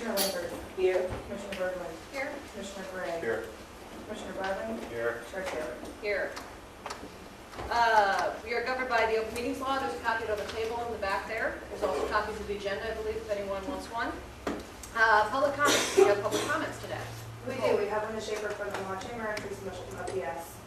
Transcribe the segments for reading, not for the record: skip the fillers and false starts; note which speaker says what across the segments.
Speaker 1: Commissioner Lambert.
Speaker 2: Here.
Speaker 1: Commissioner Bergman.
Speaker 3: Here.
Speaker 1: Commissioner Gray.
Speaker 4: Here.
Speaker 1: Commissioner Barling.
Speaker 4: Here.
Speaker 1: Chair Taylor.
Speaker 3: Here. We are governed by the open meetings law. There's a copy on the table in the back there. There's also copies of the agenda, I believe, if anyone wants one. Public comments. We have public comments today.
Speaker 1: We do. We have Linda Schaefer from the Omaha Chamber and Teresa Mitchell from OPS.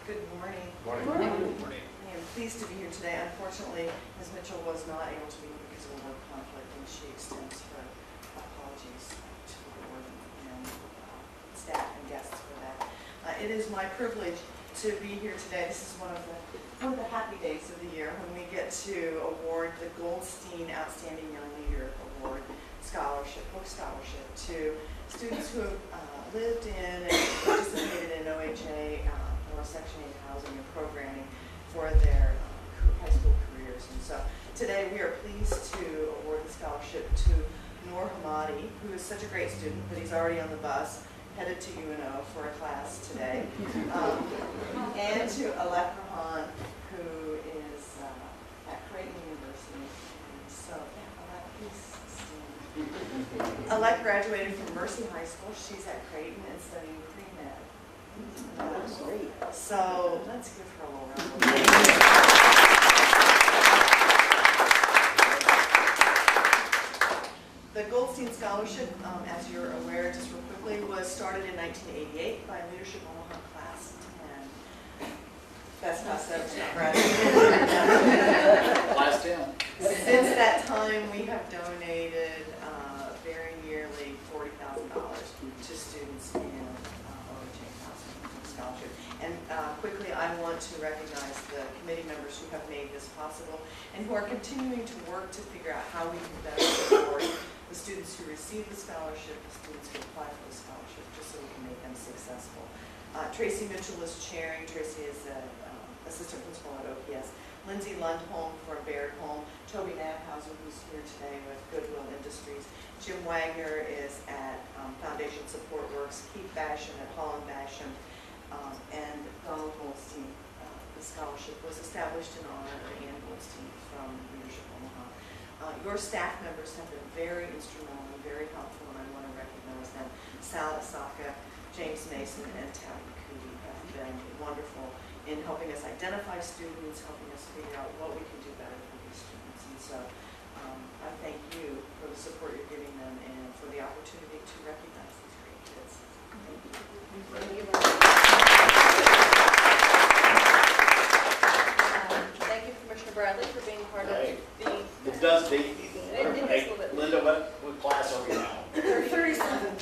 Speaker 2: Good morning.
Speaker 4: Morning.
Speaker 2: I am pleased to be here today. Unfortunately, Ms. Mitchell was not able to be here because of a work conflict, and she extends her apologies to the board and staff and guests for that. It is my privilege to be here today. This is one of the happy days of the year when we get to award the Goldstein Outstanding Young Leader Award scholarship, book scholarship, to students who have lived in and participated in OHA or Section 8 housing and programming for their high school careers. And so today we are pleased to award the scholarship to Noor Hamadi, who is such a great student, but he's already on the bus, headed to UNO for a class today, and to Alek Rahan, who is at Creighton University. And so, Alek, please stand. Alek graduated from Mercy High School. She's at Creighton and studying pre-med.
Speaker 5: That's great.
Speaker 2: So let's give her a little round of applause. The Goldstein Scholarship, as you're aware, just real quickly, was started in 1988 by Leadership Omaha Class 10. Best class ever graduated.
Speaker 5: Class 10.
Speaker 2: Since that time, we have donated very nearly $40,000 to students in OHA housing scholarship. And quickly, I want to recognize the committee members who have made this possible and who are continuing to work to figure out how we can better support the students who receive the scholarship, the students who apply for the scholarship, just so we can make them successful. Tracy Mitchell is chairing. Tracy is an assistant principal at OPS. Lindsay Lundholm for Baird Home. Toby Nabhauser, who's here today with Goodwill Industries. Jim Wagner is at Foundation Support Works. Keith Basham at Holland Basham. And Donald Goldstein. The scholarship was established in honor of Ann Goldstein from Leadership Omaha. Your staff members have been very instrumental and very helpful, and I want to recognize them. Sal Asaka, James Mason, and Tabby Cootie have been wonderful in helping us identify students, helping us figure out what we can do better for these students. And so I thank you for the support you're giving them and for the opportunity to recognize these great kids. Thank you.
Speaker 3: Thank you, Commissioner Bradley, for being part of
Speaker 5: Hey.
Speaker 3: the...
Speaker 5: It does beat me.
Speaker 3: It is a
Speaker 5: Hey,
Speaker 3: little bit.
Speaker 5: Linda, what class are we now?
Speaker 1: 37.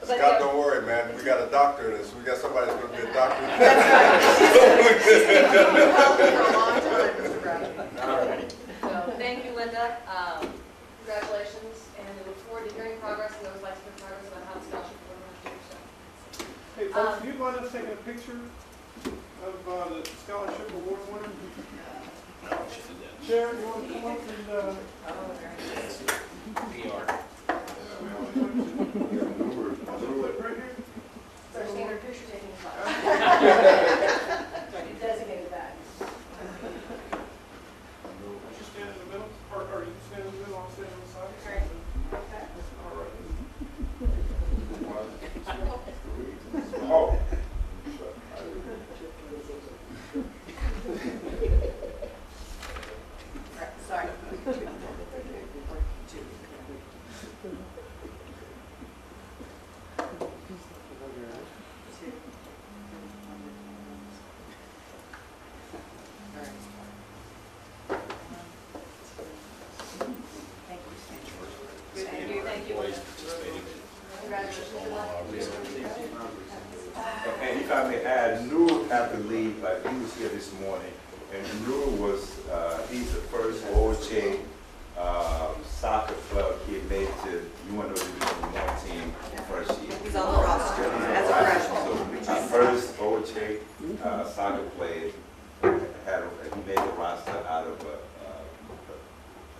Speaker 4: Scott, don't worry, man. We got a doctor in us. We got somebody that's going to be a doctor.
Speaker 2: That's right. She's been helping for a long time, Mr. Bradley.
Speaker 5: All right.
Speaker 3: So, thank you, Linda. Congratulations, and we look forward to hearing progress. We always like to hear progress about how the scholarship is going to do.
Speaker 6: Hey folks, do you mind us taking a picture of the scholarship award winner?
Speaker 5: No, she did that.
Speaker 6: Sharon, you want to come up and,
Speaker 5: PR.
Speaker 6: right here?
Speaker 1: It's our standard picture taking class. Designated that.
Speaker 6: Would you stand in the middle? Or are you stand in the middle, I'll stand on the side?
Speaker 1: Great.
Speaker 6: All right.
Speaker 4: Oh.
Speaker 2: Sorry.
Speaker 3: Thank you, thank you. Congratulations.
Speaker 7: And if I may add, Noor had to leave, but he was here this morning. And Noor was, he's the first OHA soccer club kid made to UNO Division I team first year.
Speaker 2: He's on the roster as a freshman.
Speaker 7: So our first OHA soccer player he made the roster out of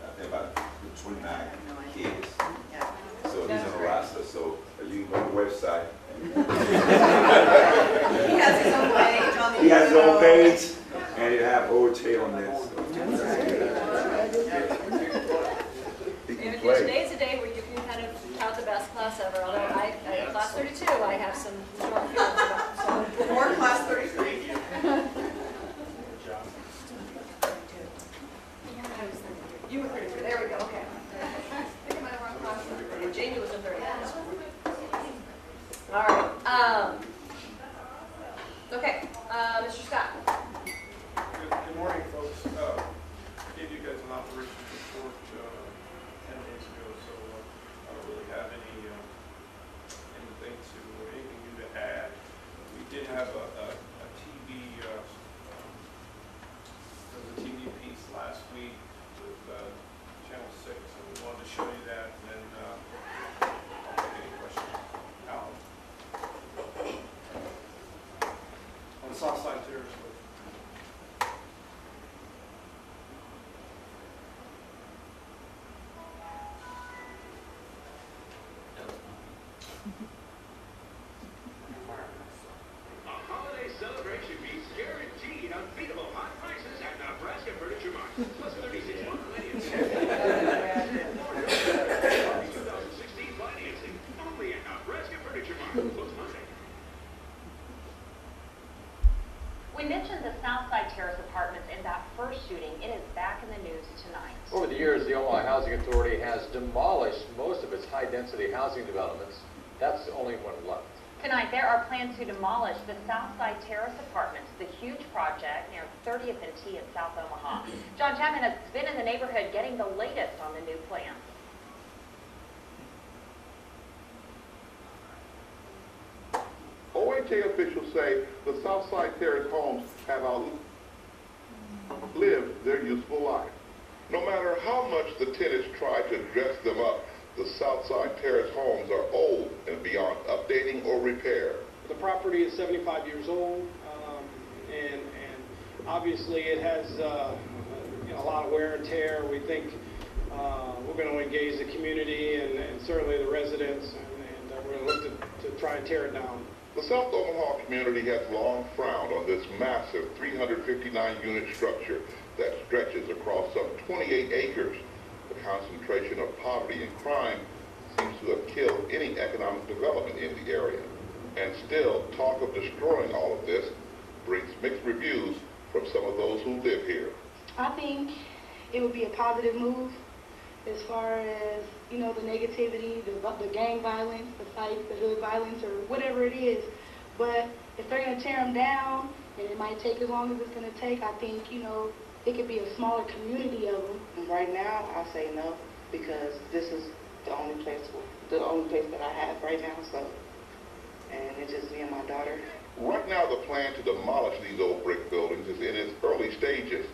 Speaker 7: I think about 29 kids.
Speaker 2: Yeah.
Speaker 7: So he's on the roster. So you can go on the website.
Speaker 2: He has his own page on the
Speaker 7: He has his own page, and you have OHA on this. He can play.
Speaker 3: Today's a day where you can kind of tout the best class ever, although I class 32, I have some strong feelings about, so.
Speaker 2: Or class 33.
Speaker 3: You were 33, there we go, okay. I think I might have wrong class. Jamie was in 30. All right, okay, Mr. Scott.
Speaker 6: Good morning, folks. I gave you guys an operations report 10 days ago, so I don't really have anything new to add. We did have a TV, there was a TV piece last week with Channel 6, and we wanted to show you that, and then I'll take any questions. Alan? On the south side terrace.
Speaker 8: A holiday celebration means guaranteed unbeatable high prices at Nebraska Furniture Mart. Plus 36 month financing. 2016 financing only at Nebraska Furniture Mart. Close Monday.
Speaker 9: We mentioned the Southside Terrace Apartments in that first shooting. It is back in the news tonight.
Speaker 10: Over the years, the Omaha Housing Authority has demolished most of its high-density housing developments. That's the only one left.
Speaker 9: Tonight, there are plans to demolish the Southside Terrace Apartments, the huge project near 30th and T in South Omaha. John Chapman has been in the neighborhood getting the latest on the new plans.
Speaker 11: OHA officials say the Southside Terrace homes have outlived their useful life. No matter how much the tenants try to dress them up, the Southside Terrace homes are old and beyond updating or repair.
Speaker 12: The property is 75 years old, and obviously it has a lot of wear and tear. We think we're going to engage the community and certainly the residents, and we're going to look to try and tear it down.
Speaker 11: The South Omaha community has long frowned on this massive 359-unit structure that stretches across some 28 acres. The concentration of poverty and crime seems to have killed any economic development in the area. And still, talk of destroying all of this brings mixed reviews from some of those who live here.
Speaker 1: I think it would be a positive move as far as, the negativity, the gang violence, the fight, the hood violence, or whatever it is. But if they're going to tear them down, and it might take as long as it's going to take, I think, it could be a smaller community of them.
Speaker 13: Right now, I say no, because this is the only place that I have right now, so, and it's just me and my daughter.
Speaker 11: Right now, the plan to demolish these old brick buildings is in its early stages,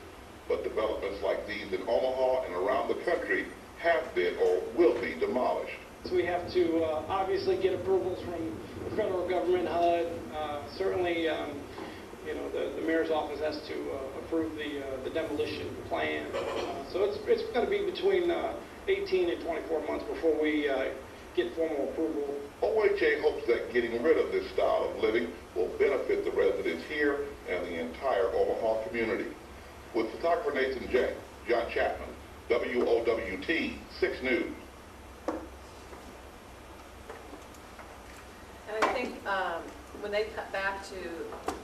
Speaker 11: but developments like these in Omaha and around the country have been or will be demolished.
Speaker 12: So we have to obviously get approvals from the federal government, HUD. Certainly, the mayor's office has to approve the demolition plan. So it's going to be between 18 and 24 months before we get formal approval.
Speaker 11: OHA hopes that getting rid of this style of living will benefit the residents here and the entire Omaha community. With photographer Nathan J., John Chapman, WOWT 6 News.
Speaker 3: And I think when they cut back to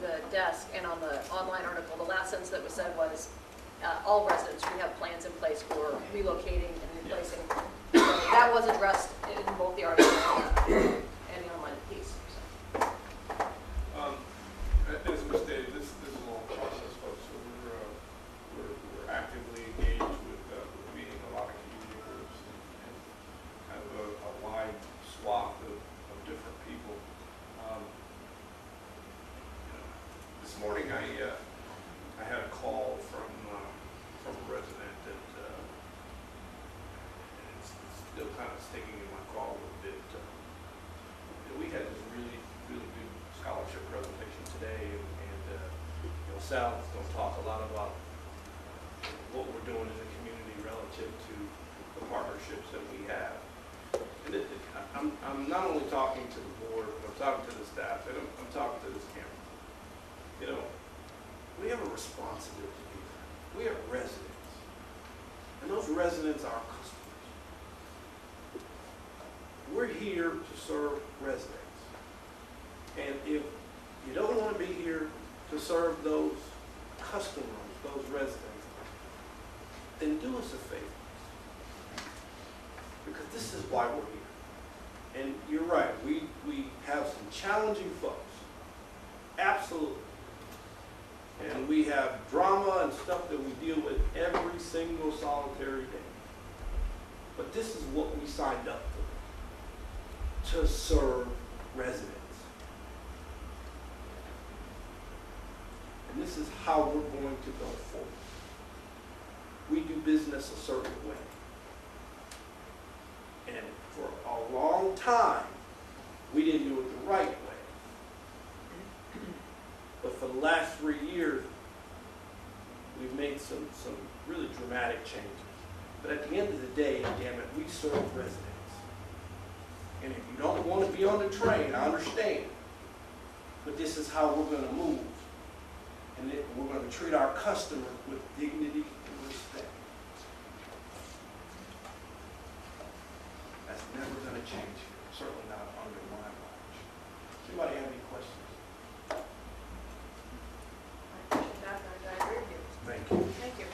Speaker 3: the desk and on the online article, the last sentence that was said was, all residents, we have plans in place for relocating and replacing. So that was addressed in both the article and the online piece. So.
Speaker 6: As we stated, this is a long process, folks, so we're actively engaged with meeting a lot of community groups and kind of a wide swath of different people. This morning I had a call from a resident that it's still kind of sticking in my craw a little bit. We had this really good scholarship presentation today, and Sal's going to talk a lot about what we're doing in the community relative to the partnerships that we have. And I'm not only talking to the board, but I'm talking to the staff, and I'm talking to this camera. We have a responsibility here. We are residents, and those residents are our customers. We're here to serve residents. And if you don't want to be here to serve those customers, those residents, then do us a favor. Because this is why we're here. And you're right, we have some challenging folks. Absolutely. And we have drama and stuff that we deal with every single solitary day. But this is what we signed up for, to serve residents. And this is how we're going to go forward. We do business a certain way. And for a long time, we didn't do it the right way. But for the last 3 years, we've made some really dramatic changes. But at the end of the day, damn it, we serve residents. And if you don't want to be on the train, I understand. But this is how we're going to move. And we're going to treat our customers with dignity and respect. That's never going to change here. Certainly not under my watch. Does anybody have any questions?
Speaker 3: I agree with you.
Speaker 4: Thank you.
Speaker 3: Thank you.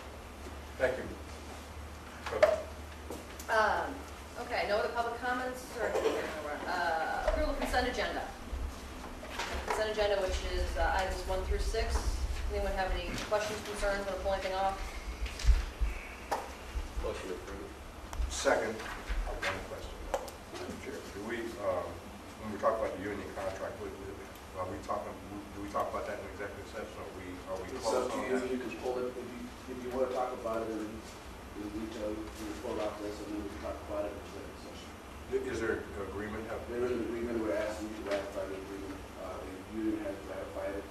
Speaker 4: Thank you.
Speaker 3: Okay, no other public comments or approval of consent agenda. Consent agenda, which is items 1 through 6. Anyone have any questions, concerns, want to pull anything off?
Speaker 5: Motion approved.
Speaker 4: Second, I have one question. Madam Chair, do we, when we talk about the union contract, do we talk about that in executive session, or are we
Speaker 14: It's
Speaker 4: closed
Speaker 14: up to
Speaker 4: on
Speaker 14: you,
Speaker 4: that?
Speaker 14: you can pull it, if you want to talk about it in detail, you can pull out this and then we can talk about it in executive session.
Speaker 4: Is there an agreement?
Speaker 14: There is an agreement, we're asking you to ratify the agreement, the union has ratified it,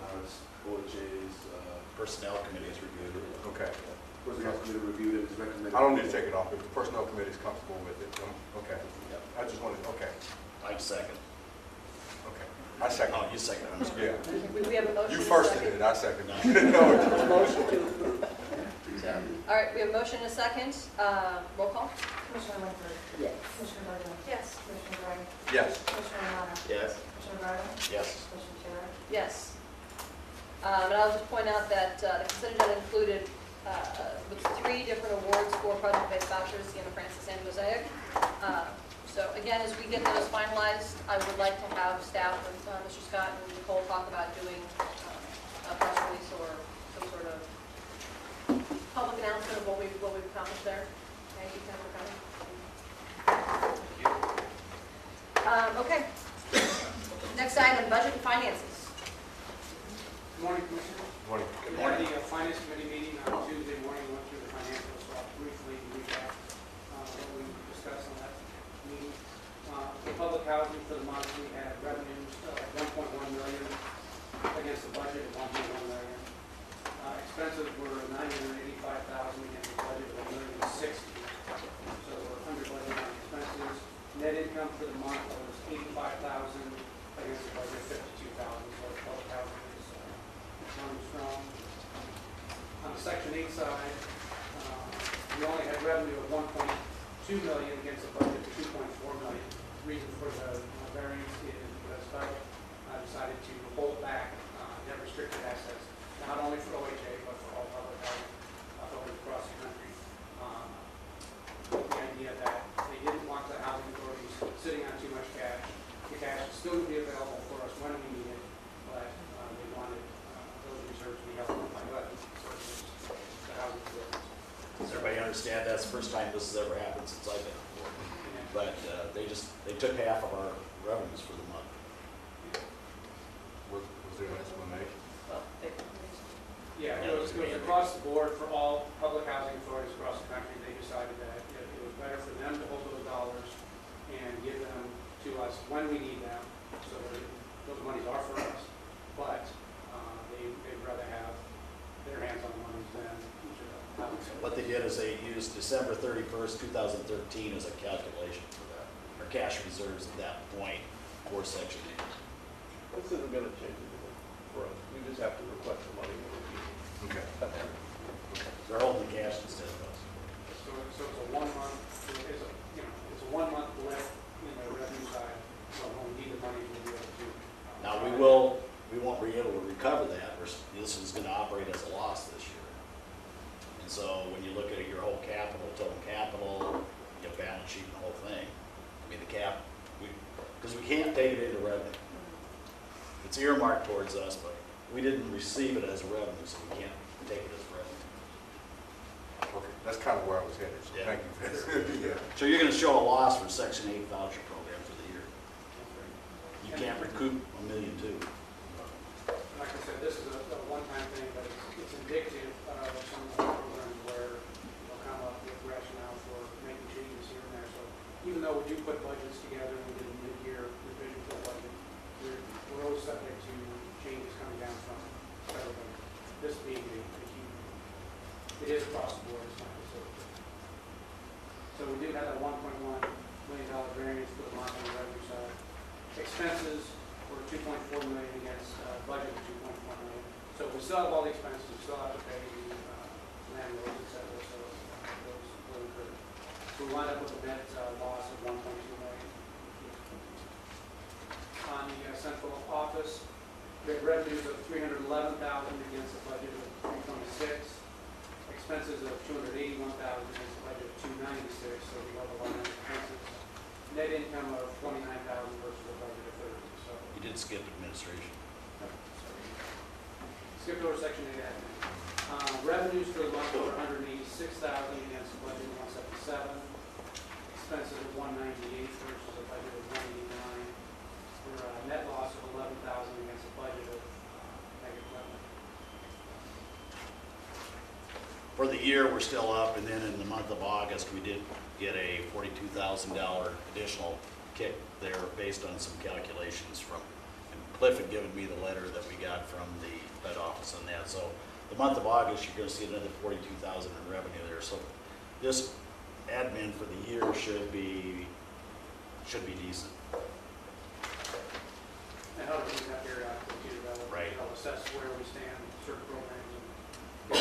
Speaker 14: now it's OHA's,
Speaker 5: Personnel committee has reviewed it.
Speaker 4: Okay.
Speaker 14: personnel committee reviewed it, it's recommended.
Speaker 4: I don't need to take it off, if the personnel committee is comfortable with it, okay.
Speaker 5: Yep.
Speaker 4: I just wanted, okay,
Speaker 5: I second.
Speaker 4: okay. I second.
Speaker 5: Oh, you second, I'm sorry.
Speaker 4: Yeah.
Speaker 3: We have a motion.
Speaker 4: You
Speaker 3: and a
Speaker 4: first
Speaker 3: second.
Speaker 4: did it, I seconded it. No,
Speaker 14: Motion to approve.
Speaker 3: All right, we have a motion and a second. Roll call?
Speaker 15: Commissioner Winfrey?
Speaker 13: Yes.
Speaker 15: Commissioner Bowman?
Speaker 3: Yes.
Speaker 15: Commissioner Gray?
Speaker 4: Yes.
Speaker 15: Commissioner Romano?
Speaker 5: Yes.
Speaker 15: Commissioner Garland?
Speaker 5: Yes.
Speaker 15: Commissioner Terry?
Speaker 3: Yes. And I'll just point out that the consent agenda included with 3 different awards for project-based vouchers, Sienna Francis and Mosaic. So again, as we get those finalized, I would like to have staff with Mr. Scott and Nicole talk about doing a press release or some sort of public announcement of what we've accomplished there. Thank you, Ken, for coming. Okay. Next item, budget and finances.
Speaker 12: Good morning, Commissioner.
Speaker 4: Morning.
Speaker 12: We had the Finance Committee meeting on Tuesday morning, went through the financials, so I'll briefly recap what we discussed on that meeting. For public housing for the month, we had revenues of $1.1 million against the budget of $1.1 million. Expenses were $985,000 against the budget of $1,060,000. So we're under budget on expenses. Net income for the month was $85,000 against the budget of $52,000. So public housing is running strong. On the Section 8 side, we only had revenue of $1.2 million against a budget of $2.4 million. The reason for the variance is because federal decided to hold back net restricted assets, not only for OHA, but for all public housing authorities across the country. With the idea that they didn't want the housing authorities sitting on too much cash. The cash is still going to be available for us when we need it, but they wanted those reserves to be held by the housing authorities.
Speaker 5: Does everybody understand that's the first time this has ever happened since I've been on board? But they took half of our revenues for the month.
Speaker 4: Was there an explanation?
Speaker 3: Well,
Speaker 12: Yeah, it was across the board for all public housing authorities across the country. They decided that it was better for them to hold those dollars and give them to us when we need them, so that those monies are for us, but they'd rather have their hands on the monies than each of them.
Speaker 5: What they did is they used December 31st, 2013 as a calculation for that, or cash reserves at that point for Section 8.
Speaker 6: This isn't going to change anything for us. We just have to request the money when we
Speaker 5: this is gonna operate as a loss this year. And so when you look at your whole total capital, your balance sheet and the whole thing, I mean, because we can't take it into revenue. It's earmarked towards us, but we didn't receive it as revenue, so we can't take it as revenue.
Speaker 4: Okay, that's kind of where I was headed, so
Speaker 5: Yeah.
Speaker 4: thank you for that. Yeah.
Speaker 5: So you're gonna show a loss for Section 8 voucher program for the year. You can't recoup $1.2 million.
Speaker 12: Like I said, this is a one-time thing, but it's indicative of some of the programs where we'll come up with rationale for making changes here and there. So even though we do put budgets together and we did a mid-year revision to the budget, we're always subject to changes coming down from federal government. This being a huge, it is across the board, it's not specific. So we do have that $1.1 million variance for the month on the revenue side. Expenses were $2.4 million against budget of $2.4 million. So we still have all the expenses, we still have to pay the landlords, et cetera, so those will incur. So we wind up with a net loss of $1.2 million. On the central office, we had revenues of $311,000 against a budget of $326,000. Expenses of $281,000 against a budget of $296,000, so we level line expenses. Net income of $29,000 versus a budget of $30,000. So
Speaker 5: You did skip administration.
Speaker 12: skipped over section 8 admin. Revenues for the month were $186,000 against a budget of $177,000. Expenses of $198,000 versus a budget of $189,000. For a net loss of $11,000 against a budget of -$11,000.
Speaker 5: For the year, we're still up, and then in the month of August, we did get a $42,000 additional kick there based on some calculations from, and Cliff had given me the letter that we got from the Fed office on that. So the month of August, you're gonna see another $42,000 in revenue there. So this admin for the year should be decent.
Speaker 12: And how do we have periodically to develop,
Speaker 5: Right.
Speaker 12: help assess where we stand, certain programs, and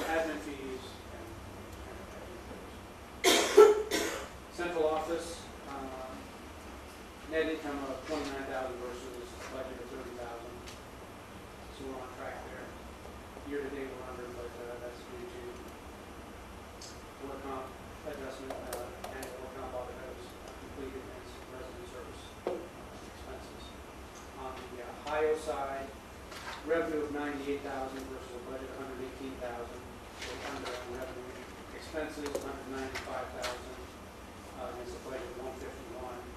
Speaker 12: admin fees, and central office, net income of $29,000 versus a budget of $30,000. So we're on track there. Year to date, we're under, but that's due to work comp adjustment, annual work comp audit that was completed and some resident service expenses. On the Ohio side, revenue of $98,000 versus a budget of $118,000. So under on revenue. Expenses, $195,000 against a budget of $151,000.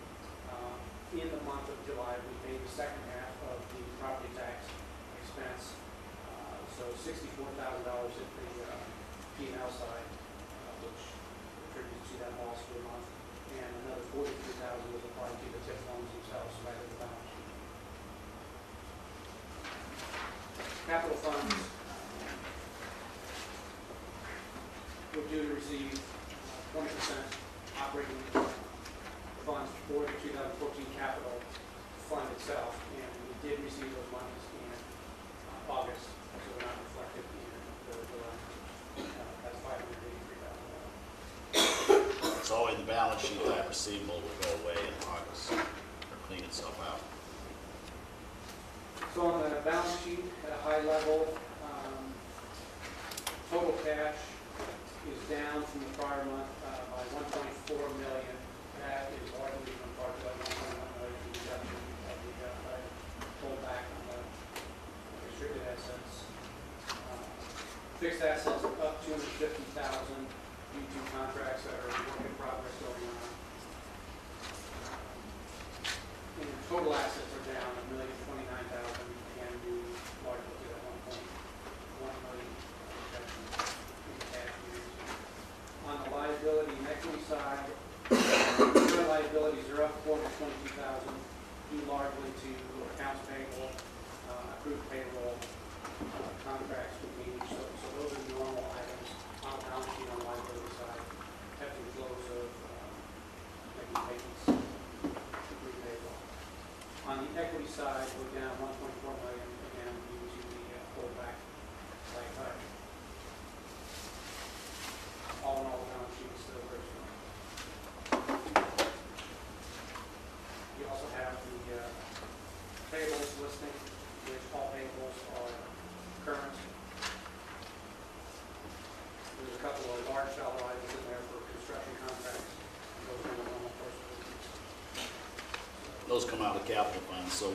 Speaker 12: In the month of July, we paid the second half of the property tax expense. So $64,000 at the P&L side, which contributes to that loss for the month. And another $43,000 was applied to the TIF loans themselves, so that is the balance sheet. Capital funds, we're due to receive 20% operating funds for the 2014 capital fund itself, and we did receive those monies in August, so they're not reflected in the line. That's $583,000.
Speaker 5: So in the balance sheet, that receivable will go away in August or clean itself out.
Speaker 12: So on the balance sheet, at a high level, total cash is down from the prior month by $1.4 million. That is largely from part of that $1.1 million reduction of the pullback on the restricted assets. Fixed assets are up $250,000 due to contracts that are work in progress going on. And total assets are down $1,029,000, again due largely to that $1.1 million reduction in cash use. On the liability and equity side, current liabilities are up $422,000, due largely to accounts payable, accrued payroll, contracts with me. So those are normal items on the balance sheet on the liability side. Ebbs and flows of making payments, accrued payroll. On the equity side, we're down $1.4 million, again due to the pullback by HUD. All in all, the balance sheet is still very strong. You also have the payables listing, which all payables are current
Speaker 5: come out of capital funds, so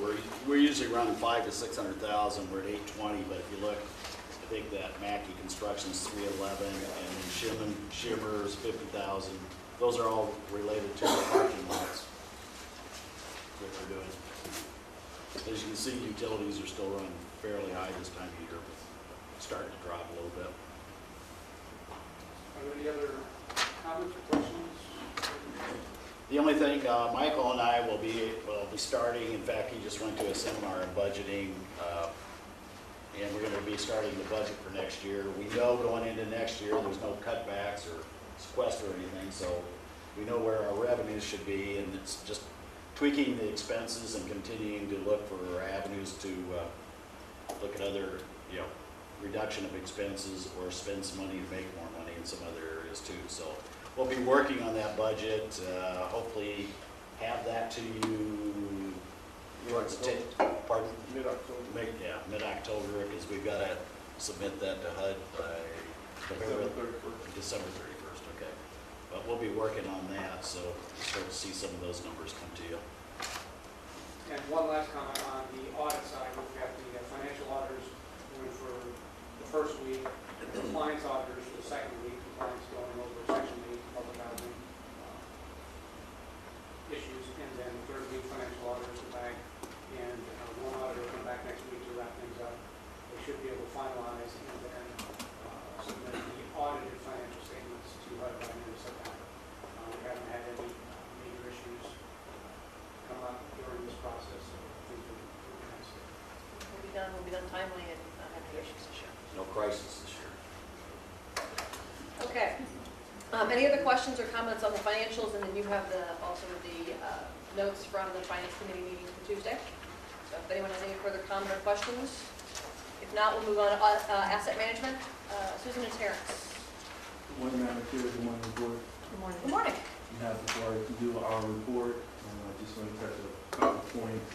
Speaker 5: we're usually running 500,000 to 600,000, we're at 820, but if you look, I think that Mackey Construction's 311, and then Shimmer's 50,000, those are all related to the parking lots that we're doing. As you can see, utilities are still running fairly high this time of year, but starting to drop a little bit.
Speaker 12: Are there any other comments or questions?
Speaker 5: The only thing, Michael and I will be starting, in fact, he just went to a seminar on budgeting, and we're going to be starting the budget for next year. We know going into next year, there's no cutbacks or sequester or anything, so we know where our revenues should be, and it's just tweaking the expenses and continuing to look for avenues to look at other, reduction of expenses or spend some money to make more money in some other areas too. So we'll be working on that budget, hopefully have that to you. Pardon?
Speaker 4: Mid-October.
Speaker 5: Mid-October, because we've got to submit that to HUD by December 31st, okay. But we'll be working on that, so start to see some of those numbers come to you.
Speaker 12: And one last comment on the audit side, we've got the financial auditors going for the first week, the compliance auditors for the second week, compliance going over Section 8 public housing issues, and then the third week financial auditors are back, and one auditor will come back next week to wrap things up. They should be able to finalize and then submit the audited financial statements to HUD by the end of September. We haven't had any major issues come up during this process, so things are nice.
Speaker 3: We'll be done timely and not have any issues this year.
Speaker 5: No crisis this year.
Speaker 3: Okay. Any other questions or comments on the financials? And then you have also the notes from the Finance Committee meeting for Tuesday. So if anyone has any further comment or questions, if not, we'll move on to asset management. Susan and Terrence.
Speaker 14: Good morning, Madam Chair. Good morning, Board.
Speaker 3: Good morning. Good morning.
Speaker 14: We have before to do our report. I just want to touch a couple points.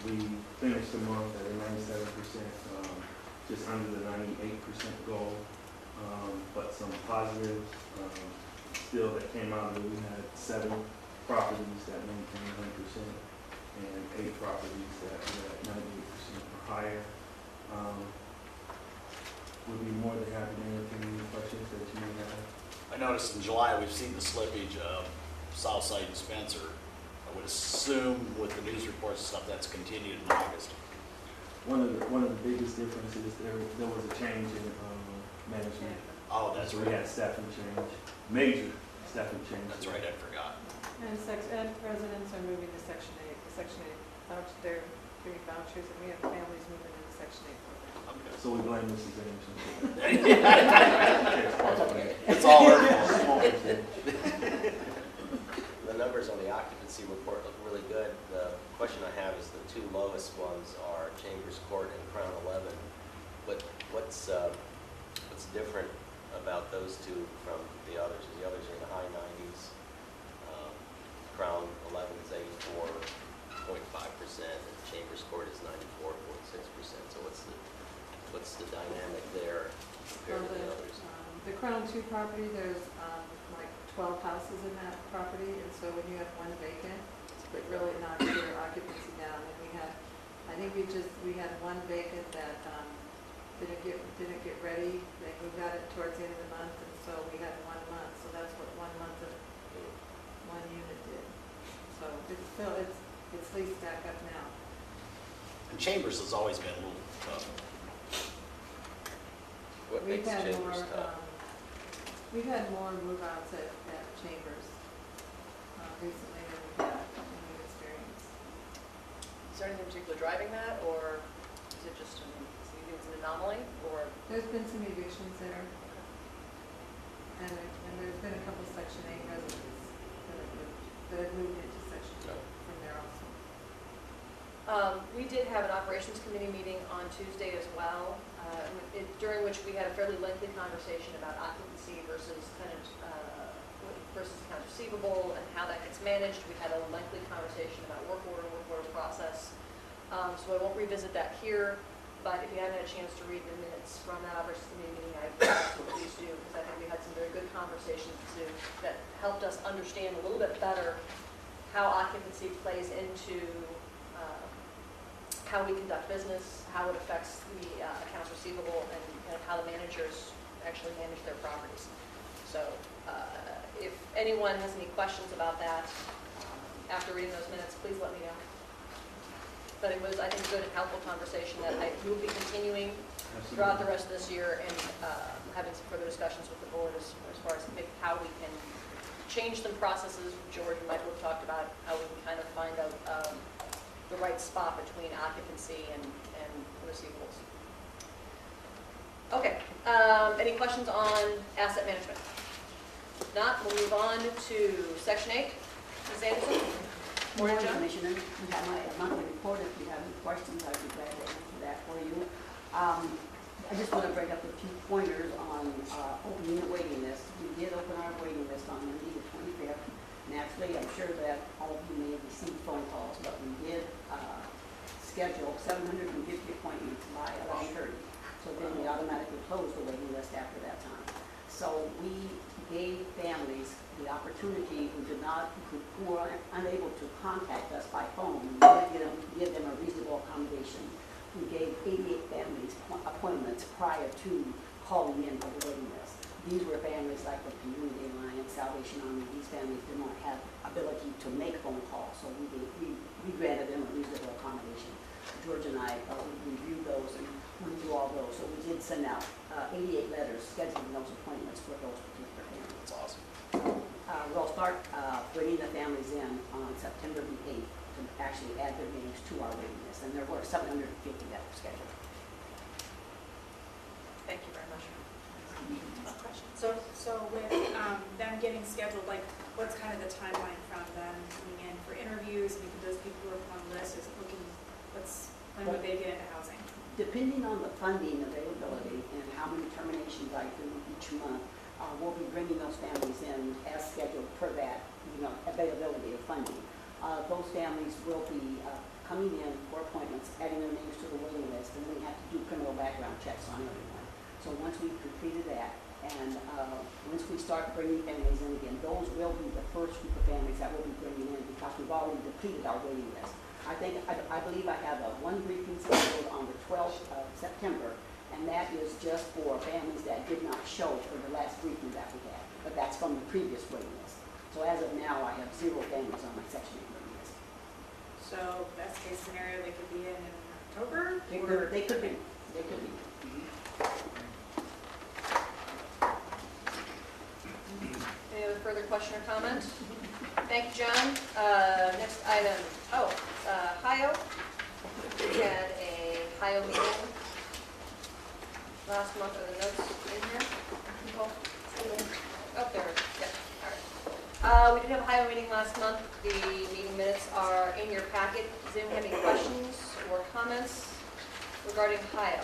Speaker 14: We finished the month at a 97%, just under the 98% goal. But some positives still that came out of it. We had 7 properties that maintained 100% and 8 properties that were at 98% or higher. We'll be more than happy to entertain any questions that you may have.
Speaker 5: I noticed in July, we've seen the slippage of Southside and Spencer. I would assume with the news reports and stuff, that's continued in August.
Speaker 14: One of the biggest differences, there was a change in management.
Speaker 5: Oh, that's
Speaker 14: So
Speaker 5: right.
Speaker 14: we had staffing change, major staffing change.
Speaker 5: That's right, I forgot.
Speaker 16: And residents are moving to Section 8. The Section 8 vouchers, they're giving vouchers, and we have families moving into Section 8 program.
Speaker 5: Okay.
Speaker 14: So we blame Mrs. Anderson.
Speaker 5: It's all her fault.
Speaker 17: The numbers on the occupancy report look really good. The question I have is the 2 lowest ones are Chambers Court and Crown 11. What's different about those 2 from the others? The others are in the high 90s. Crown 11 is 84.5%, and Chambers Court is 94.6%. So what's the dynamic there compared to the others?
Speaker 16: The Crown 2 property, there's like 12 houses in that property, and so when you have 1 vacant, it really knocks your occupancy down. And we had, I think we had 1 vacant that didn't get ready. They moved out it towards the end of the month, and so we had 1 month. So that's what 1 month of 1 unit did. So it's leased back up now.
Speaker 5: And Chambers has always been a little tough.
Speaker 17: What
Speaker 16: We've
Speaker 17: makes
Speaker 16: had
Speaker 17: Chambers
Speaker 16: more,
Speaker 17: tough?
Speaker 16: we've had more move-outs at Chambers recently than we've had in new experience.
Speaker 3: Is there anything particular driving that, or is it just an anomaly, or?
Speaker 16: There's been some evictions there, and there's been a couple Section 8 residents that have moved into Section 8 from there also.
Speaker 3: We did have an operations committee meeting on Tuesday as well, during which we had a fairly lengthy conversation about occupancy versus accounts receivable and how that gets managed. We had a lengthy conversation about work order process. So I won't revisit that here, but if you haven't had a chance to read the minutes from that operations committee meeting, I please do, because I think we had some very good conversations that helped us understand a little bit better how occupancy plays into how we conduct business, how it affects the accounts receivable, and kind of how the managers actually manage their properties. So if anyone has any questions about that, after reading those minutes, please let me know. But it was, I think, a good and helpful conversation that I will be continuing throughout the rest of this year, and having some further discussions with the board as far as maybe how we can change some processes. George and Michael have talked about how we can kind of find out the right spot between occupancy and receivables. Okay, any questions on asset management? If not, we'll move on to Section 8. Ms. Anderson?
Speaker 18: Morning, Commissioner. We have my monthly report. If you have any questions, I'd be glad to answer that for you. I just want to bring up a few pointers on opening the waiting list. We did open our waiting list on Monday the 25th. Naturally, I'm sure that all of you may have received phone calls, but we did schedule 750 appointments by 11:30. So then we automatically closed the waiting list after that time. So we gave families the opportunity who were unable to contact us by phone. We did give them a reasonable accommodation. We gave 88 families appointments prior to calling in for the waiting list. These were families like the Community Alliance, Salvation Army. These families did not have ability to make phone calls, so we granted them a reasonable accommodation. George and I reviewed those and went through all those. So we did send out 88 letters scheduling those appointments for those particular families.
Speaker 5: That's awesome.
Speaker 18: We'll start bringing the families in on September the 8th to actually add their names to our waiting list, and there were 750 that were scheduled.
Speaker 3: Thank you very much.
Speaker 19: So with them getting scheduled, like, what's kind of the timeline from them coming in for interviews? I mean, those people who are on the list, is it looking, when would they get into housing?
Speaker 18: Depending on the funding availability and how many terminations I do each month, we'll be bringing those families in as scheduled per that, availability of funding. Those families will be coming in for appointments, adding their names to the waiting list, and we have to do criminal background checks on everyone. So once we've completed that, and once we start bringing families in again, those will be the first group of families that we'll be bringing in because we've already depleted our waiting list. I believe I have one briefing scheduled on the 12th of September, and that is just for families that did not show for the last briefing that we had, but that's from the previous waiting list. So as of now, I have 0 families on my Section 8 waiting list.
Speaker 19: So best case scenario, they could be in October?
Speaker 18: They could be. They could be.
Speaker 3: Any other further question or comment? Thank you, John. Next item, HIO. We had a HIO meeting last month. Are the notes in here? Oh, there, yeah, all right. We did have a HIO meeting last month. The meeting minutes are in your packet. Does anyone have any questions or comments regarding HIO?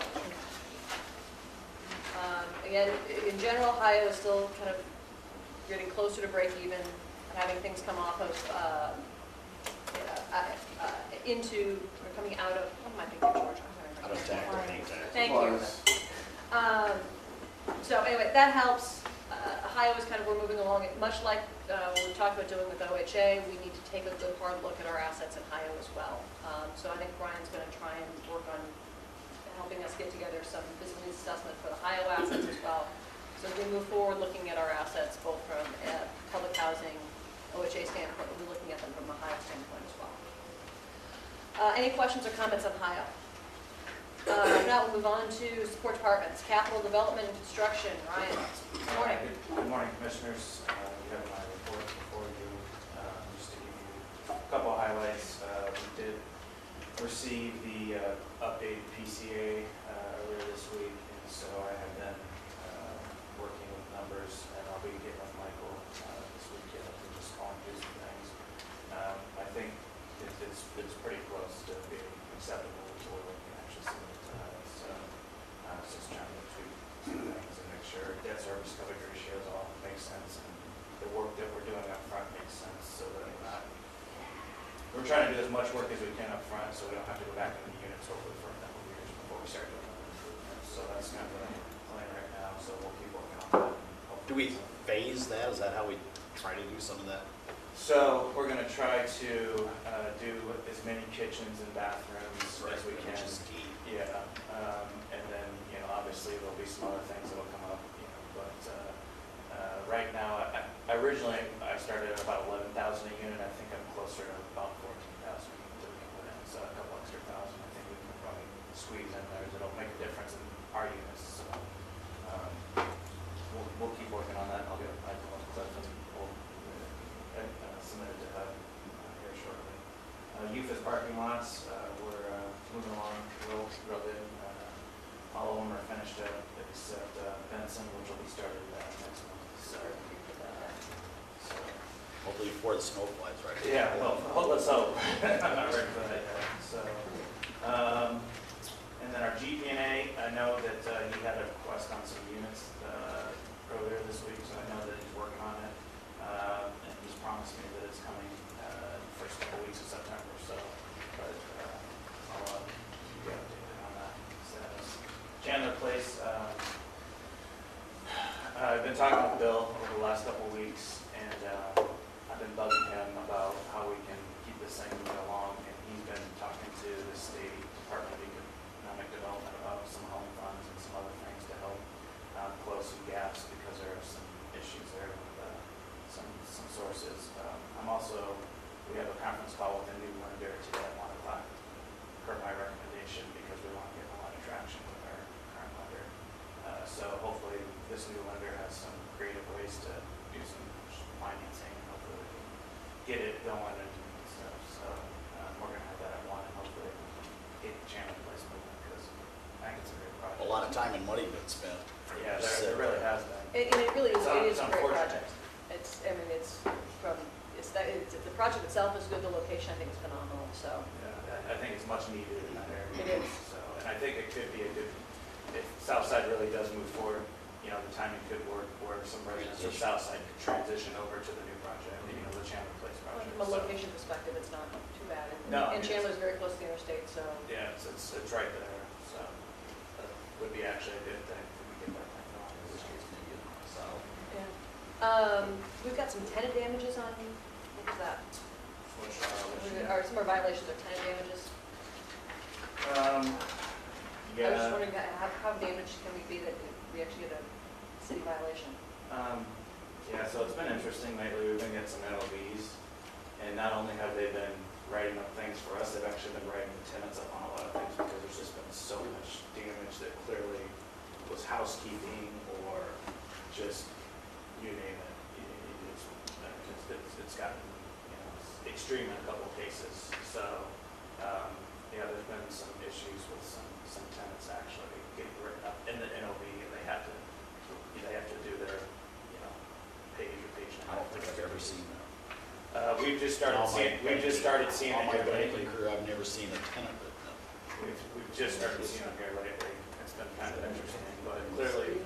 Speaker 3: Again, in general, HIO is still kind of getting closer to break even, having things come off of, coming out of, what am I thinking, George?
Speaker 5: Out of tax or paying tax.
Speaker 3: Thank you. So anyway, that helps. Ohio is kind of, we're moving along, much like what we talked about doing with OHA, we need to take a good hard look at our assets in Ohio as well. So I think Brian's going to try and work on helping us get together some feasibility assessment for the Ohio assets as well. So as we move forward looking at our assets, both from a public housing, OHA standpoint, we'll be looking at them from a Ohio standpoint as well. Any questions or comments on Ohio? Now we'll move on to support departments, capital development and construction. Ryan, good morning.
Speaker 20: Good morning, commissioners. You have my report before you. Just to give you a couple of highlights. We did receive the updated PCA earlier this week, and so I have been working with numbers, and I'll be getting with Michael this weekend and just calling through some things. I think it's pretty close to being acceptable to what we can actually see. Just trying to tweak some things and make sure debt service coverage ratios all make sense, and the work that we're doing up front makes sense, so that we're trying to do as much work as we can up front, so we don't have to go back into the units hopefully for a couple of years before we start doing other improvements. So that's kind of the plan right now. So we'll keep working on that.
Speaker 5: Do we phase that? Is that how we try to do some of that?
Speaker 20: So we're gonna try to do as many kitchens and bathrooms as we can.
Speaker 5: Which is key.
Speaker 20: Yeah, and then, you know, obviously there'll be some other things that'll come up, you know, but right now, I originally, I started at about 11,000 a unit. I think I'm closer to about 14,000 that we can put in, so a couple extra thousand I think we can probably squeeze in there that'll make a difference in our units. So we'll keep working on that. I'll get a Cliff and we'll submit it to HUD here shortly. Youth as parking lots, we're moving along real good. All of them are finished up except Benson, which will be started next month. So
Speaker 5: Hopefully before the snow flies, right?
Speaker 20: yeah, well, let's hope. I'm not ready for that yet. So, and then our GP&A, I know that he had a request on some units earlier this week, so I know that he's working on it. And he's promised me that it's coming the first couple weeks of September. So, but I'll keep you updated on that status. Chandler Place, I've been talking with Bill over the last couple of weeks, and I've been bugging him about how we can keep this thing moving along, and he's been talking to the state Department of Economic Development about some home funds and some other things to help close some gaps, because there are some issues there with some sources. I'm also, we have a conference call with a new lender today at 1 o'clock, per my recommendation, because we want to get a lot of traction with our current lender. So hopefully this new lender has some creative ways to do some financing, and hopefully we can get it going and stuff. So we're going to have that at 1, and hopefully get Chandler Place moving, because I think it's a great project.
Speaker 5: A lot of time and money been spent.
Speaker 20: Yeah, there really has been.
Speaker 3: And it really is, it is
Speaker 20: It's
Speaker 3: a great
Speaker 20: unfortunate.
Speaker 3: project. It's, I mean, it's from, the project itself is good, the location I think is phenomenal, so.
Speaker 20: Yeah, I think it's much needed in that area.
Speaker 3: It is.
Speaker 20: So, and I think it could be a good, if Southside really does move forward, you know, the timing could work where some residents of Southside could transition over to the new project, you know, the Chandler Place project.
Speaker 3: From a
Speaker 20: So,
Speaker 3: location perspective, it's not too bad.
Speaker 20: No,
Speaker 3: And Chandler's very close to the interstate, so.
Speaker 20: yeah, it's right there, so that would be actually a good thing if we get that thing going. In this case, maybe so.
Speaker 3: Yeah. We've got some tenant damages on, what was that?
Speaker 20: Which
Speaker 3: Or some of our violations are tenant damages. I was
Speaker 20: yeah.
Speaker 3: just wondering, how damaged can we be that we actually get a city violation?
Speaker 20: Yeah, so it's been interesting lately. We've been getting some LOBs, and not only have they been writing up things for us, they've actually been writing the tenants up on a lot of things, because there's just been so much damage that clearly was housekeeping or just, you name it. It's gotten, you know, extreme in a couple of cases. So, yeah, there's been some issues with some tenants actually getting written up in the NOV, and they have to do their, you know, page or page and a
Speaker 5: I
Speaker 20: half.
Speaker 5: don't think I've ever seen that.
Speaker 20: We've just started seeing it
Speaker 5: On my
Speaker 20: here lately.
Speaker 5: banking career, I've never seen a tenant written up.
Speaker 20: We've just started seeing it here lately. It's been kind of interesting, but clearly,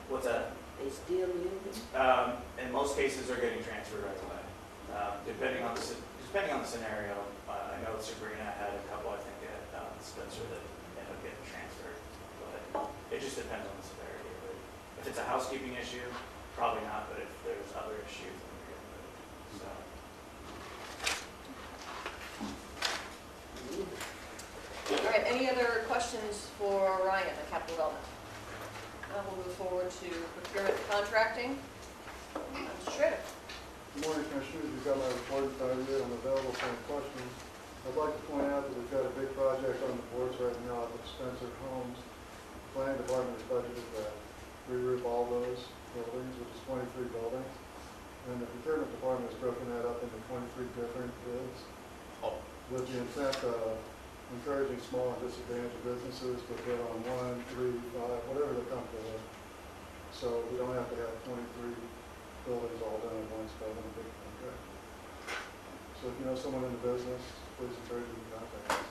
Speaker 20: what's that?
Speaker 18: They still moving?
Speaker 20: In most cases, they're getting transferred right away. Depending on the scenario, I know Sabrina had a couple, I think, at Spencer that ended up getting transferred, but it just depends on the severity of it. If it's a housekeeping issue, probably not, but if there's other issues, then we're getting rid of it. So.
Speaker 3: All right, any other questions for Ryan on capital development? We'll move forward to procurement contracting. Mr. Schrader.
Speaker 21: Good morning, Commissioners. We've got my report inside here. I'm available for any questions. I'd like to point out that we've got a big project on the boards right now at Spencer Homes. The planning department has budgeted to re-roof all those buildings, which is 23 buildings. And the procurement department has broken that up into 23 different bids, with the intent of encouraging small and disadvantaged businesses to bid on 1, 3, 5, whatever they're comfortable with. So we don't have to have 23 buildings all done at once, but in a big contract. So if you know someone in the business, please encourage them to contact us.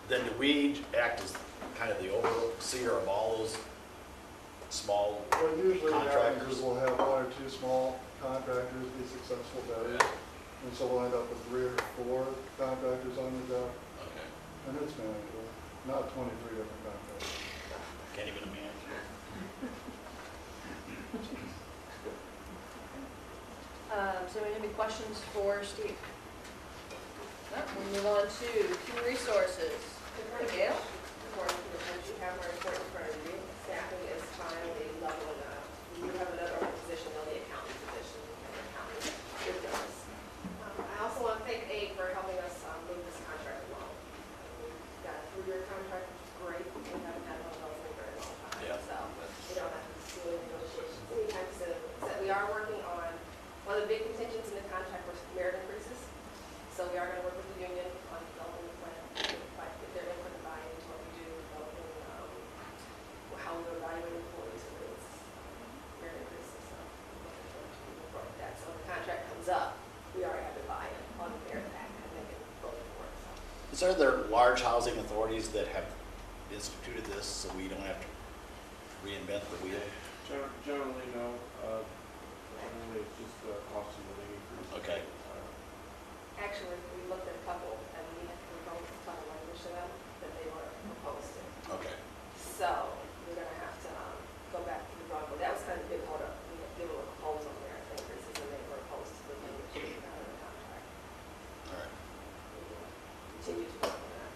Speaker 5: Then do we act as kind of the overseer of all those small
Speaker 21: What usually happens
Speaker 5: contractors?
Speaker 21: is we'll have 1 or 2 small contractors be successful bidders, and so we'll end up with 3 or 4 contractors on the job.
Speaker 5: Okay.
Speaker 21: And it's manageable, not 23 different contractors.
Speaker 5: Can't even imagine.
Speaker 3: So any questions for Steve? No, we move on to human resources. Good morning, Gail.
Speaker 7: Good morning, Commissioners. You have my report in front of you. Staffing is finally leveling up. We do have another open position, though, the accounting position, and the accounting is done. I also want to thank AID for helping us move this contract along. We've got a 3-year contract, which is great. We haven't had one of those in a very long time.
Speaker 5: Yeah.
Speaker 7: So we don't have to do any negotiations anytime soon. So we are working on, one of the big contingents in the contract was merit increases. So we are going to work with the union on developing the plan, get their input and buy-in to what we do, developing how we evaluate employees and those merit increases. So we're looking forward to moving forward with that. So when the contract comes up, we already have the buy-in on the merit act and make it go forward. So.
Speaker 5: Is there large housing authorities that have instituted this so we don't have to reinvent the wheel?
Speaker 20: Generally, no. Generally, it's just cost of living increase.
Speaker 5: Okay.
Speaker 7: Actually, we looked at a couple and we proposed a couple language to them that they were opposed to.
Speaker 5: Okay.
Speaker 7: So we're going to have to go back to the drawing board. That was kind of a big hold up. We were opposed on merit increases and they were opposed to the language taken out of the contract.
Speaker 5: All right.
Speaker 7: We will continue to work on that.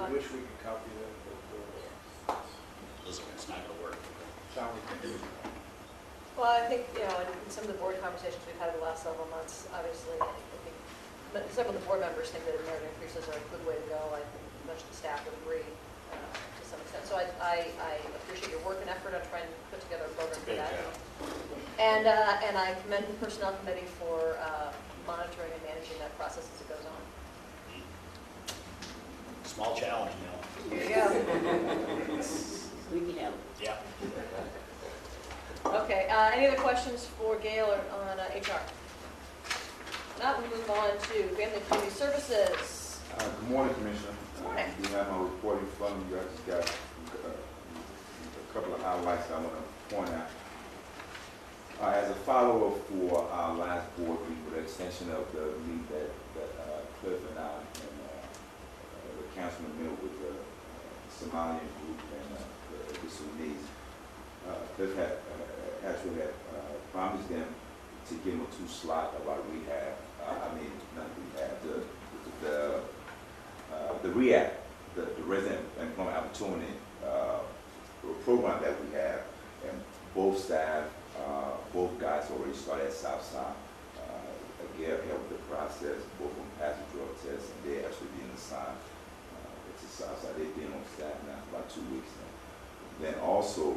Speaker 20: We wish we could copy that, but
Speaker 5: Listen, it's not going to work.
Speaker 20: shall we continue?
Speaker 3: Well, I think, in some of the board conversations we've had over the last several months, obviously, I think several of the board members think that merit increases are a good way to go. I think much of the staff would agree to some extent. So I appreciate your work and effort on trying to put together a program for that. And I commend the Personnel Committee for monitoring and managing that process as it goes on.
Speaker 5: Small challenge, Neil.
Speaker 3: Here you go.
Speaker 18: We can help.
Speaker 5: Yeah.
Speaker 3: Okay, any other questions for Gail on HR? Now we move on to Family and Community Services.
Speaker 22: Good morning, Commissioner.
Speaker 3: Good morning.
Speaker 22: You have my report in front of you. I just got a couple of highlights I want to point out. As a follow-up for our last board meeting, with the extension of the meeting that Cliff and I and the councilman met with the Somalian group and the Sudanese, Cliff had actually promised them to give them a 2 slot about rehab. Not rehab, the REACT, the Resident Employment Opportunity program that we have, and both staff, both guys already started at Southside. Gail helped the process, both of them passed the drug test, and they actually being assigned to Southside. They've been on staff now for about 2 weeks now. Then also,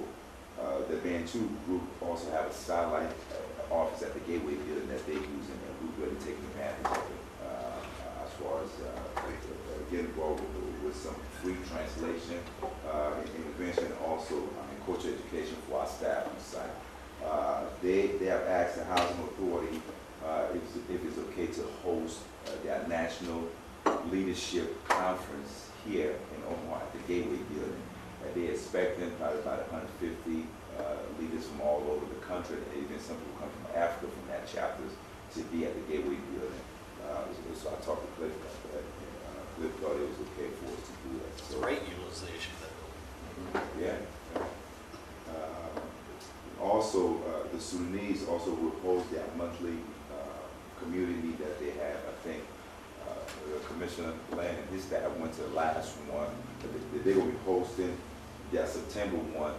Speaker 22: the Band 2 group also have a satellite office at the Gateway building that they're using, and we're really taking advantage of it as far as getting involved with some free translation, intervention, and also cultural education for our staff on site. They have asked the Housing Authority if it's okay to host their national leadership conference here in Omaha at the Gateway building. They're expecting probably about 150 leaders from all over the country, and even some people come from Africa from that chapters to be at the Gateway building. So I talked to Cliff about that, and Cliff thought it was okay for us to do that. So,
Speaker 5: great utilization of that building.
Speaker 22: yeah. Also, the Sudanese also will host their monthly community that they have. I think Commissioner Land and his staff went to the last one. They will be hosting their September one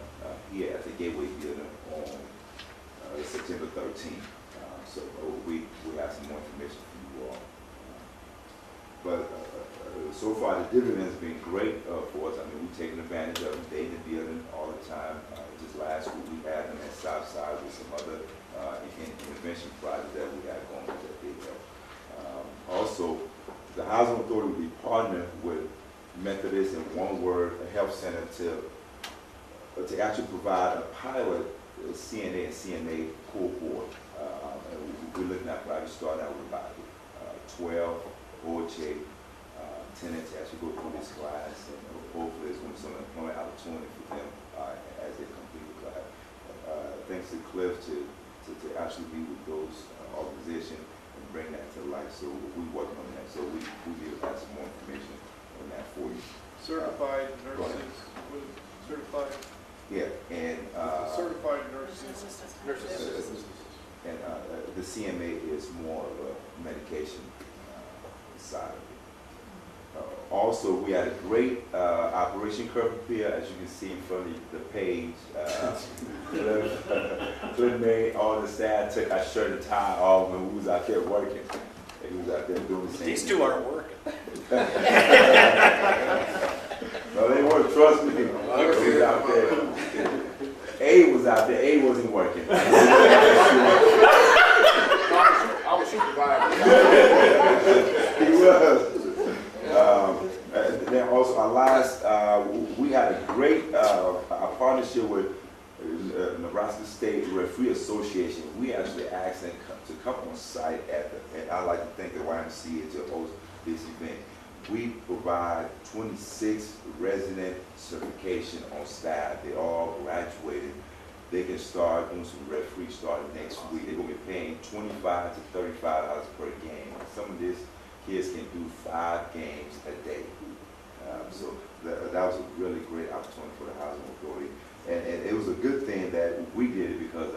Speaker 22: here at the Gateway building on September 13th. So we have some more information for you all. But so far the dividend has been great for us. We've taken advantage of them. They in the building all the time. Just last week we had them at Southside with some other intervention projects that we had going on that they help. Also, the Housing Authority will be partnering with Methodist and One Word Health Center to actually provide a pilot CNA and CNA cohort. We're looking at probably starting out with about 12 OHA tenants to actually go through this class, and hopefully it's going to be some employment opportunity for them as they complete the class. Thanks to Cliff to actually be with those organizations and bring that to life. So we're working on that. So we will have some more information on that for you.
Speaker 21: Certified nurses, certified?
Speaker 22: Yeah, and
Speaker 21: certified nurses.
Speaker 22: And the CMA is more of a medication side of it. Also, we had a great operation curb appeal, as you can see in front of the page. Clint made all the staff took our shirt and tie off when we was out there working. And he was out there doing the same
Speaker 5: These
Speaker 22: thing.
Speaker 5: two aren't working.
Speaker 22: No, they weren't, trust me. He was out there. A was out there, A wasn't working.
Speaker 4: I was supervising.
Speaker 22: He was. And then also our last, we had a great partnership with Nebraska State Referee Association. We actually asked them to come on site and I'd like to thank the YMCA to host this event. We provide 26 resident certification on staff. They all graduated. They can start doing some referee starting next week. They're going to be paying $25 to $35 per game. Some of these kids can do 5 games a day. So that was a really great opportunity for the Housing Authority. And it was a good thing that we did it because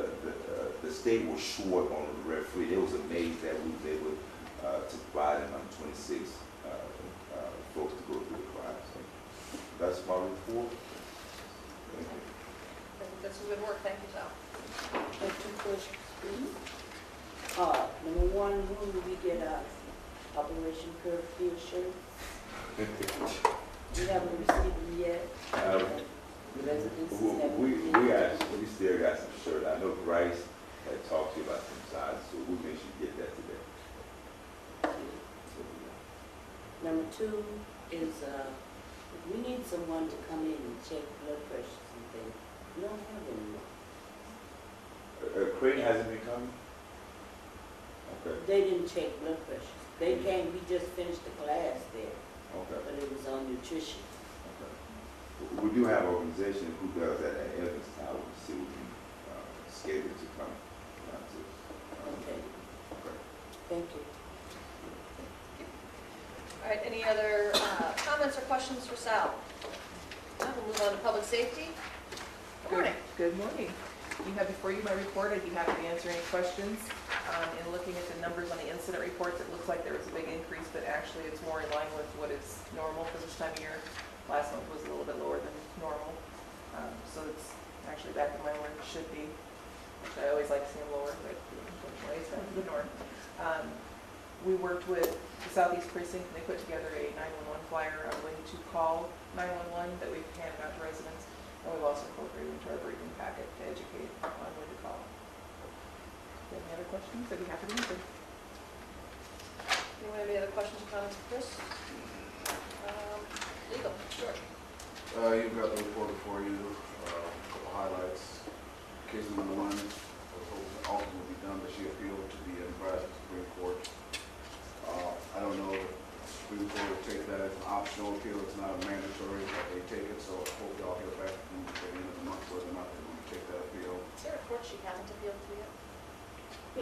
Speaker 22: the state was short on the referee. They was amazed that we was able to provide them 26 folks to go through the class. So that's my report. Thank you.
Speaker 3: I think that's some good work. Thank you, Sal.
Speaker 2: I have 2 questions. Number one, when will we get a Operation Curve Field shirt? We haven't received them yet. The residents haven't received
Speaker 22: we still got some shirt. I know Bryce had talked to you about some sizes, so we'll make sure you get that today.
Speaker 2: Number 2 is, we need someone to come in and check blood pressures and things. We don't have any.
Speaker 22: Creighton hasn't been coming? Okay.
Speaker 2: They didn't check blood pressures. They came, we just finished the class there.
Speaker 22: Okay.
Speaker 2: But it was on nutrition.
Speaker 22: Okay. We do have an organization who does that at Evans Tower, so we can schedule to come down to.
Speaker 2: Okay.
Speaker 22: Okay.
Speaker 2: Thank you.
Speaker 3: All right, any other comments or questions for Sal? Now we'll move on to public safety. Good morning.
Speaker 8: Good morning. You have before you my report. I'd be happy to answer any questions. In looking at the numbers on the incident reports, it looks like there was a big increase, but actually it's more in line with what is normal for this time of year. Last month was a little bit lower than normal. So it's actually back in line where it should be. Which I always like to see them lower, but unfortunately it's back to the norm. We worked with the Southeast Precinct, and they put together a 911 flyer on when to call 911 that we've handed out to residents. And we've also incorporated into our briefing packet to educate on when to call. If you have any other questions, I'd be happy to answer.
Speaker 3: Anyone have any other questions or comments for Chris? Legal, sure.
Speaker 23: You've got the report before you, a couple highlights. Case number 1 was ultimately will be done, but she appealed to the Nebraska Supreme Court. I don't know if the Supreme Court will take that as an optional appeal. It's not a mandatory that they take it, so I hope y'all hear back from the end of the month whether or not they're going to take that appeal.
Speaker 3: Is there a court she hasn't appealed to yet?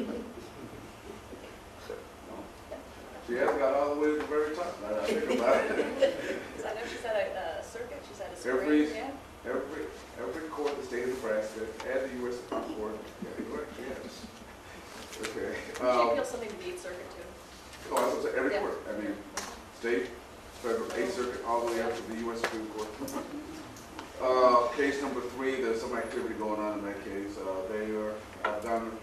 Speaker 23: No. She hasn't got all the way to the very top. Now that I think about it.
Speaker 3: I know she's at a circuit, she's at a Supreme, yeah?
Speaker 23: Every court in the state of Nebraska and the U.S. Supreme Court. Yeah, correct, yes. Okay.
Speaker 3: She appealed something to the 8th Circuit too.
Speaker 23: Oh, I was every court. I mean, state, federal, 8th Circuit, all the way up to the U.S. Supreme Court. Case number 3, there's some activity going on in that case. They have done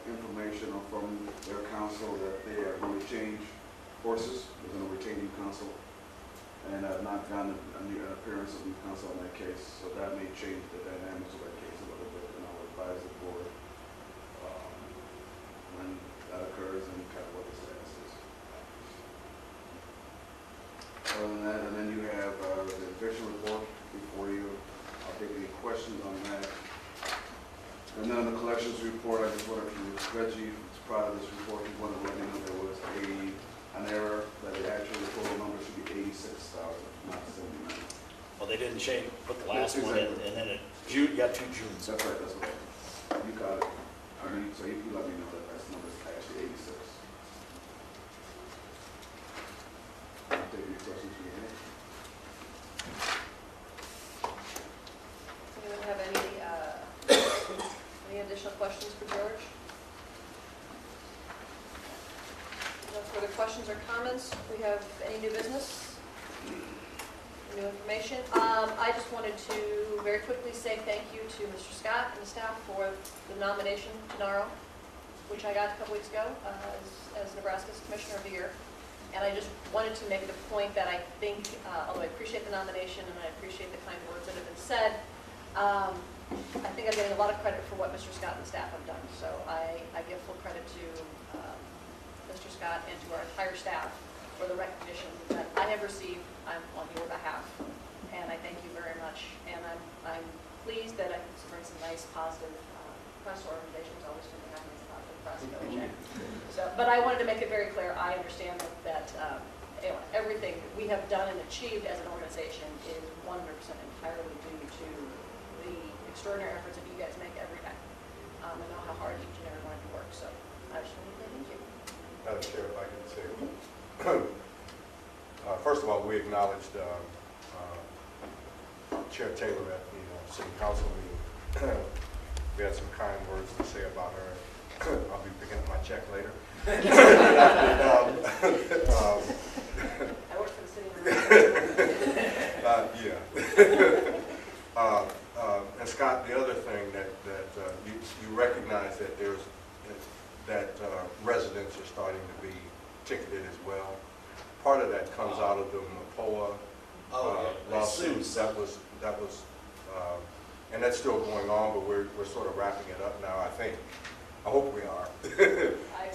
Speaker 23: information from their counsel that they are going to change horses. They're going to retain new counsel. And have not done an appearance of new counsel in that case. So that may change the dynamics of that case a little bit. And I'll advise the board when that occurs and kind of what the status is. Other than that, and then you have the eviction report before you. I'll take any questions on that. And then on the collections report, I just wanted to, Reggie is proud of this report. He wanted to let me know there was an error, that the actual total number should be 86,000, not 79.
Speaker 5: Well, they didn't change, put the last one in, and then you got 2 Junes.
Speaker 23: That's right, that's right. You got it. I mean, so you let me know that that number is actually 86. I'll take any questions from you.
Speaker 3: Anyone have any additional questions for George? questions or comments? We have any new business? New information? I just wanted to very quickly say thank you to Mr. Scott and the staff for the nomination to NARO, which I got a couple weeks ago as Nebraska's Commissioner of the Year. And I just wanted to make the point that I think, although I appreciate the nomination and I appreciate the kind words that have been said, I think I'm getting a lot of credit for what Mr. Scott and the staff have done. So I give full credit to Mr. Scott and to our entire staff for the recognition that I have received on your behalf. And I thank you very much. And I'm pleased that I can bring some nice, positive press organizations. Always when they have nice, positive press. OHA. So, but I wanted to make it very clear. I understand that everything we have done and achieved as an organization is 100% entirely due to the extraordinary efforts that you guys make every day. I know how hard each and every one of you work. So I just want to say thank you.
Speaker 4: Madam Chair, if I can say, first of all, we acknowledged Chair Taylor at the City Council meeting. We had some kind words to say about her. I'll be picking up my check later.
Speaker 3: I work for the city.
Speaker 4: Yeah. And Scott, the other thing that you recognize that residents are starting to be ticketed as well. Part of that comes out of the MAPOA lawsuits. That was, and that's still going on, but we're sort of wrapping it up now. I hope we are.
Speaker 3: I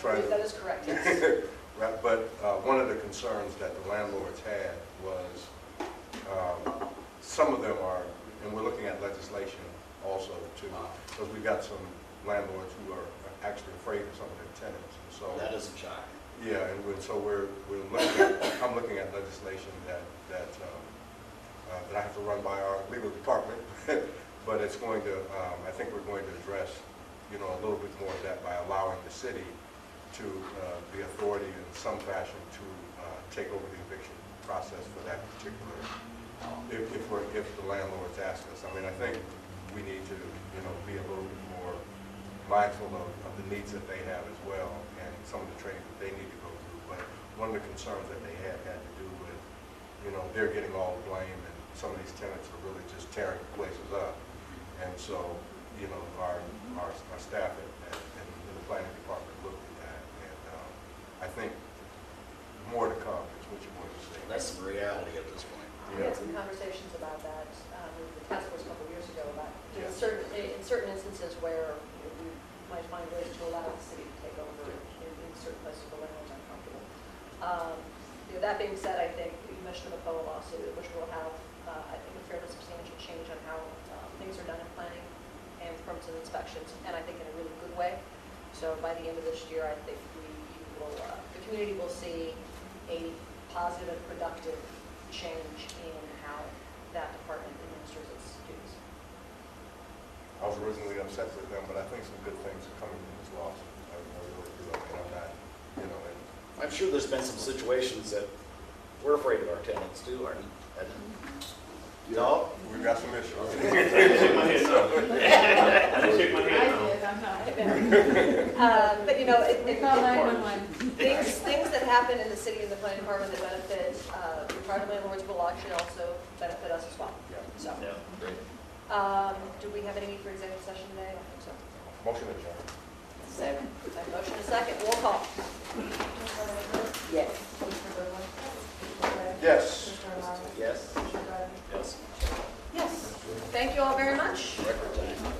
Speaker 3: believe that is correct. Yes.
Speaker 4: But one of the concerns that the landlords had was some of them are, and we're looking at legislation also too, because we've got some landlords who are actually afraid of some of their tenants. And so
Speaker 5: That isn't shocking.
Speaker 4: yeah, and so we're looking at, I'm looking at legislation that I have to run by our legal department, but it's going to, I think we're going to address, a little bit more of that by allowing the city to the authority in some fashion to take over the eviction process for that particular, if the landlords ask us. I mean, I think we need to, be a little bit more mindful of the needs that they have as well and some of the training that they need to go through. But one of the concerns that they had to do with, they're getting all the blame and some of these tenants are really just tearing places up. And so, our staff in the planning department looked at that, and I think more to come is what you want to say.
Speaker 5: That's some reality at this point.
Speaker 3: We had some conversations about that with the task force a couple of years ago about in certain instances where we might find ways to allow the city to take over in certain places where landlords are uncomfortable. That being said, I think you mentioned the POA lawsuit, which will have, I think, a fairly substantial change on how things are done in planning and permits and inspections, and I think in a really good way. So by the end of this year, I think the community will see a positive and productive change in how that department administers its duties.
Speaker 4: I was originally upset with them, but I think some good things are coming from this lawsuit. I really do, and I'm not,
Speaker 5: I'm sure there's been some situations that we're afraid of our tenants too, aren't we?
Speaker 4: No, we've got some issues.
Speaker 16: I did, I'm not.
Speaker 3: But
Speaker 16: It's not 911.
Speaker 3: things that happen in the city and the planning department that benefit private landlords will actually also benefit us as well.
Speaker 4: Yeah.
Speaker 3: So,
Speaker 5: Great.
Speaker 3: do we have any need for executive session today? I don't think so.
Speaker 4: Motion adjourned.
Speaker 3: Second. Motion and second. Roll call.
Speaker 18: Yes.
Speaker 4: Yes.
Speaker 5: Yes. Yes.
Speaker 3: Yes. Thank you all very much.
Speaker 5: Record time.